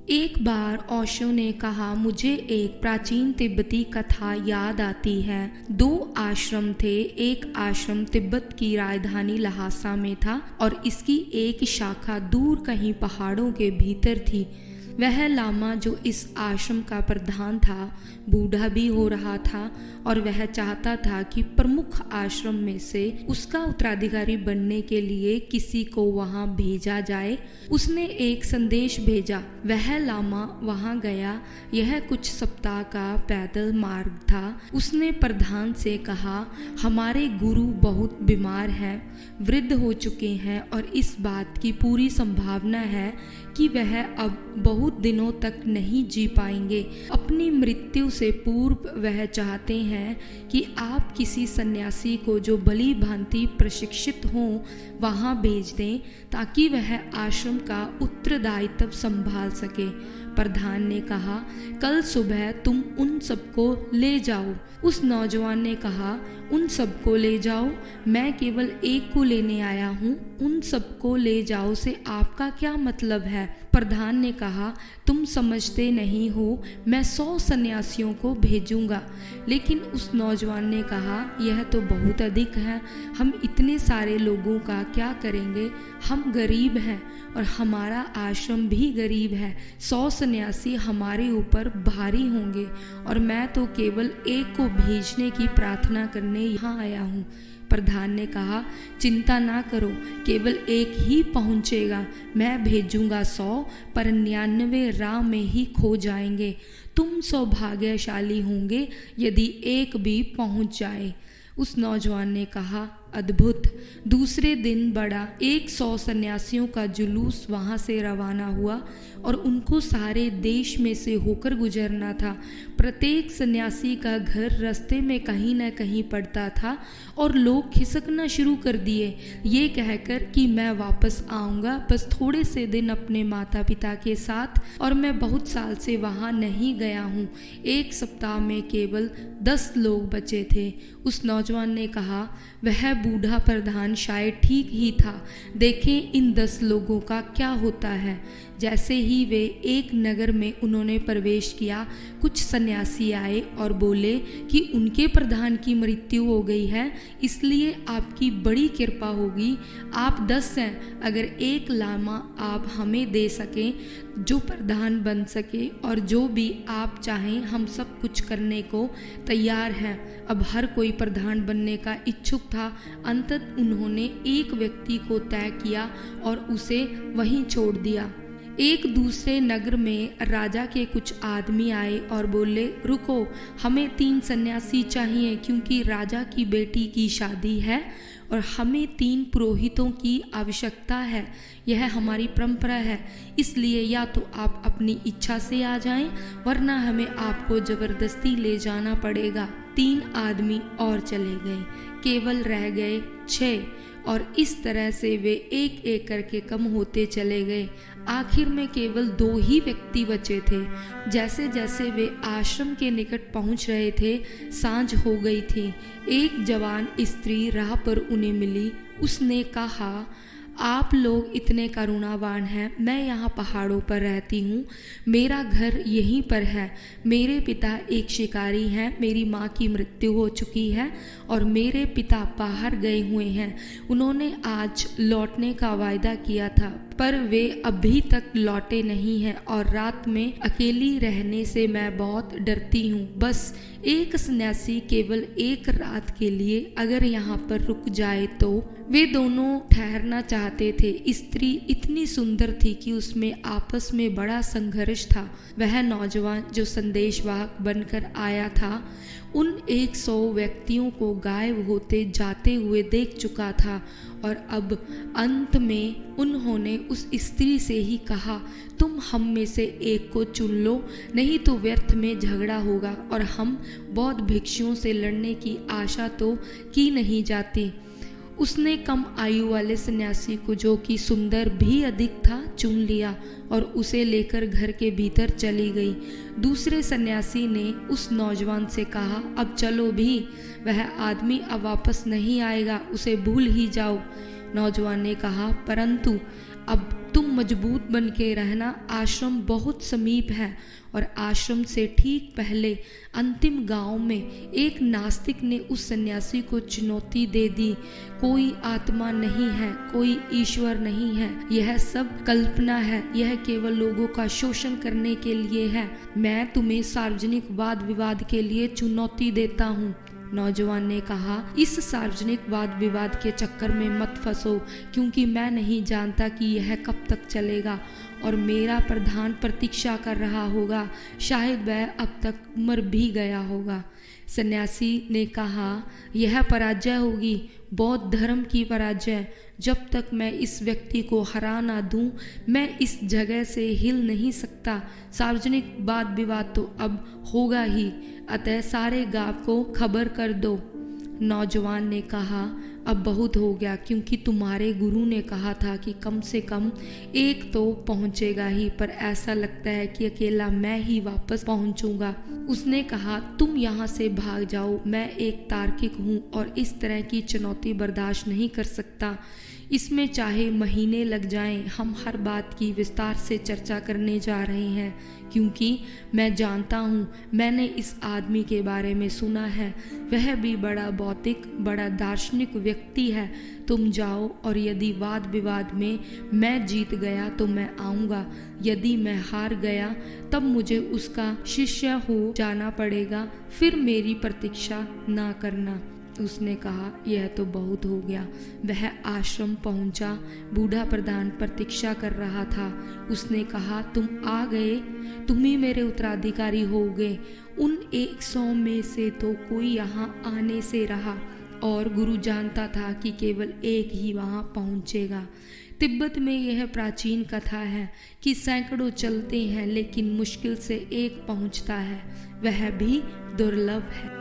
एक बार ओशो ने कहा, मुझे एक प्राचीन तिब्बती कथा याद आती है। 2 आश्रम थे। एक आश्रम तिब्बत की राजधानी लहासा में था और इसकी एक शाखा दूर कहीं पहाड़ों के भीतर थी। वह लामा जो इस आश्रम का प्रधान था बूढ़ा भी हो रहा था और वह चाहता था कि प्रमुख आश्रम में से उसका उत्तराधिकारी बनने के लिए किसी को वहां भेजा जाए। उसने एक संदेश भेजा। वह लामा वहां गया। यह कुछ सप्ताह का पैदल मार्ग था। उसने प्रधान से कहा, हमारे गुरु बहुत बीमार हैं, वृद्ध हो चुके हैं और इस बात की पूरी संभावना है कि वह अब बहुत दिनों तक नहीं जी पाएंगे। अपनी मृत्यु से पूर्व वह चाहते हैं कि आप किसी सन्यासी को जो भली भांति प्रशिक्षित हो वहां भेज दें ताकि वह आश्रम का उत्तरदायित्व संभाल सके। प्रधान ने कहा, कल सुबह तुम उन सबको ले जाओ। उस नौजवान ने कहा, उन सबको ले जाओ? मैं केवल एक को लेने आया हूँ। उन सबको ले जाओ से आपका क्या मतलब है? प्रधान ने कहा, तुम समझते नहीं हो, मैं 100 सन्यासियों को भेजूंगा। लेकिन उस नौजवान ने कहा, यह तो बहुत अधिक है। हम इतने सारे लोगों का क्या करेंगे? हम गरीब हैं और हमारा आश्रम भी गरीब है। 100 सन्यासी हमारे ऊपर भारी होंगे और मैं तो केवल एक को भेजने की प्रार्थना करने यहाँ आया हूँ। प्रधान ने कहा, चिंता ना करो, केवल एक ही पहुँचेगा। मैं भेजूंगा 100 पर 99 राह में ही खो जाएंगे। तुम सौभाग्यशाली होंगे यदि एक भी पहुँच जाए। उस नौजवान ने कहा, अद्भुत। दूसरे दिन बड़ा 100 सन्यासियों का जुलूस वहाँ से रवाना हुआ और उनको सारे देश में से होकर गुजरना था। प्रत्येक सन्यासी का घर रास्ते में कहीं न कहीं पड़ता था और लोग खिसकना शुरू कर दिए, ये कहकर कि मैं वापस आऊँगा बस थोड़े से दिन अपने माता पिता के साथ, और मैं बहुत साल से वहाँ नहीं गया हूँ। 1 सप्ताह में केवल 10 लोग बचे थे। उस नौजवान ने कहा, वह बूढ़ा प्रधान शायद ठीक ही था। देखें इन 10 लोगों का क्या होता है। जैसे ही वे एक नगर में उन्होंने प्रवेश किया, कुछ सन्यासी आए और बोले कि उनके प्रधान की मृत्यु हो गई है, इसलिए आपकी बड़ी कृपा होगी। आप 10 हैं, अगर एक लामा आप हमें दे सकें जो प्रधान बन सके, और जो भी आप चाहें हम सब कुछ करने को तैयार हैं। अब हर कोई प्रधान बनने का इच्छुक था। अंततः उन्होंने एक व्यक्ति को तय किया और उसे वहीं छोड़ दिया। एक दूसरे नगर में राजा के कुछ आदमी आए और बोले, रुको, हमें 3 सन्यासी चाहिए क्योंकि राजा की बेटी की शादी है और हमें 3 पुरोहितों की आवश्यकता है। यह हमारी परंपरा है, इसलिए या तो आप अपनी इच्छा से आ जाएं, वरना हमें आपको जबरदस्ती ले जाना पड़ेगा। 3 आदमी और चले गए, केवल रह गए 6, और इस तरह से वे एक एक करके कम होते चले गए। आखिर में केवल 2 ही व्यक्ति बचे थे। जैसे जैसे वे आश्रम के निकट पहुंच रहे थे, सांझ हो गई थी। एक जवान स्त्री राह पर उन्हें मिली। उसने कहा, आप लोग इतने करुणावान हैं। मैं यहाँ पहाड़ों पर रहती हूँ, मेरा घर यहीं पर है। मेरे पिता एक शिकारी हैं, मेरी माँ की मृत्यु हो चुकी है और मेरे पिता बाहर गए हुए हैं। उन्होंने आज लौटने का वायदा किया था पर वे अभी तक लौटे नहीं हैं और रात में अकेली रहने से मैं बहुत डरती हूँ। बस एक सन्यासी केवल 1 रात के लिए अगर यहाँ पर रुक जाए तो। वे दोनों ठहरना चाहते थे। स्त्री इतनी सुंदर थी कि उसमें आपस में बड़ा संघर्ष था। वह नौजवान जो संदेशवाहक बनकर आया था उन 100 व्यक्तियों को गायब होते जाते हुए देख चुका था और अब अंत में उन्होंने उस स्त्री से ही कहा, तुम हम में से एक को चुन लो, नहीं तो व्यर्थ में झगड़ा होगा और हम बौद्ध भिक्षुओं से लड़ने की आशा तो की नहीं जाती। उसने कम आयु वाले सन्यासी को, जो कि सुंदर भी अधिक था, चुन लिया और उसे लेकर घर के भीतर चली गई। दूसरे सन्यासी ने उस नौजवान से कहा, अब चलो भी, वह आदमी अब वापस नहीं आएगा, उसे भूल ही जाओ। नौजवान ने कहा, परंतु अब तुम मजबूत बन के रहना। आश्रम बहुत समीप है। और आश्रम से ठीक पहले अंतिम गांव में एक नास्तिक ने उस सन्यासी को चुनौती दे दी, कोई आत्मा नहीं है, कोई ईश्वर नहीं है, यह सब कल्पना है, यह केवल लोगों का शोषण करने के लिए है। मैं तुम्हें सार्वजनिक वाद विवाद के लिए चुनौती देता हूँ। नौजवान ने कहा, इस सार्वजनिक वाद विवाद के चक्कर में मत फंसो, क्योंकि मैं नहीं जानता कि यह कब तक चलेगा और मेरा प्रधान प्रतीक्षा कर रहा होगा, शायद वह अब तक मर भी गया होगा। सन्यासी ने कहा, यह पराजय होगी, बौद्ध धर्म की पराजय। जब तक मैं इस व्यक्ति को हरा ना दूं, मैं इस जगह से हिल नहीं सकता। सार्वजनिक वाद विवाद तो अब होगा ही, अतः सारे गांव को खबर कर दो। नौजवान ने कहा, अब बहुत हो गया, क्योंकि तुम्हारे गुरु ने कहा था कि कम से कम एक तो पहुंचेगा ही, पर ऐसा लगता है कि अकेला मैं ही वापस पहुंचूंगा। उसने कहा, तुम यहाँ से भाग जाओ, मैं एक तार्किक हूँ और इस तरह की चुनौती बर्दाश्त नहीं कर सकता। इसमें चाहे महीने लग जाएं, हम हर बात की विस्तार से चर्चा करने जा रहे हैं, क्योंकि मैं जानता हूँ, मैंने इस आदमी के बारे में सुना है, वह भी बड़ा भौतिक, बड़ा दार्शनिक व्यक्ति है। तुम जाओ और यदि वाद विवाद में मैं जीत गया तो मैं आऊँगा, यदि मैं हार गया तब मुझे उसका शिष्य हो जाना पड़ेगा, फिर मेरी प्रतीक्षा ना करना। उसने कहा, यह तो बहुत हो गया। वह आश्रम पहुंचा। बूढ़ा प्रधान प्रतीक्षा कर रहा था। उसने कहा, तुम आ गए, तुम ही मेरे उत्तराधिकारी होगे। उन 100 में से तो कोई यहाँ आने से रहा और गुरु जानता था कि केवल एक ही वहाँ पहुँचेगा। तिब्बत में यह प्राचीन कथा है कि सैकड़ों चलते हैं लेकिन मुश्किल से एक पहुँचता है, वह भी दुर्लभ है।